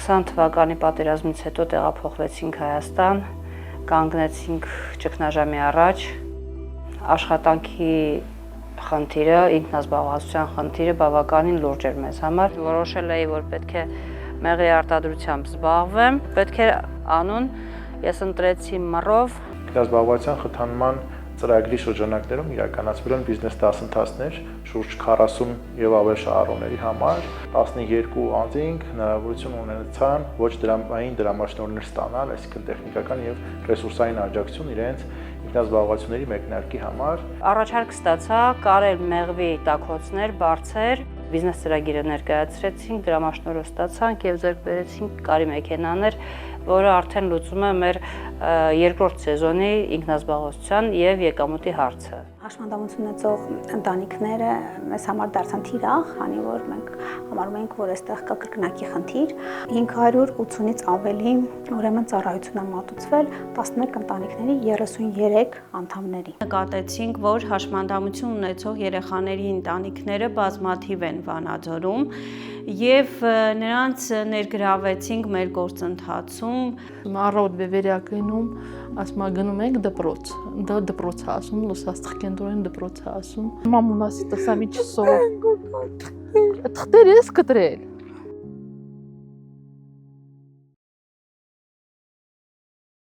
20 թվականի պատերազմից հետո տեղափոխվեցինք Հայաստան, կանգնեցինք ճգնաժամի առաջ, աշխատանքի խնդիրը, ինքնազբաղվածության խնդիրը բավականին լուրջ էր մեզ համար։ Որոշել էի, որ պետք է մեղրի արտադրությամբ զբաղվեմ, պետք է անուն, ես ընտրեցի մռով։ Ինքնազբաղվածության խթանման ծրագրի շրջանակներում իրականացվել են բիզնես դասընթացներ շուրջ 40 եւ ավել շահառուների համար 12 անձինք հնարավորություն ունեցան ոչ դրամային դրամաշնորհներ ստանալ, այսինքն տեխնիկական եւ ռեսուրսային աջակցություն իրենց ինքնազբաղվածությունների մեկնարկի համար։ Առաջարկ ստացա կարել մեղվի տաքոցներ, բարձեր, բիզնես ծրագիրը ներկայացրեցինք, դրամաշնորհ ստացանք եւ ձեռք բերեցինք կարի մեքենաներ, որը արդեն լուծում է մեր երկրորդ սեզոնի ինքնազբաղվածության եւ եկամուտի հարցը։ Հաշմանդամություն ունեցող ընտանիքները մեզ համար դարձան թիրախ, քանի որ մենք համարում ենք, որ այստեղ կա կրկնակի խնդիր։ 580-ից ավելի ուրեմն ծառայություն է մատուցվել 11 ընտանիքների 33 անդամների։ Նկատեցինք, որ հաշմանդամություն ունեցող երեխաների ընտանիքները բազմաթիվ են Վանաձորում եւ նրանց ներգրավեցինք մեր գործընթացում։ Առավոտ վերակենում, ասում գնում ենք դպրոց, դպրոց ասում, լուսաստղ կենտրոնին դպրոց ասում։ Մամուն ասի, տասամի չսով։ Թղթեր ես կտրել։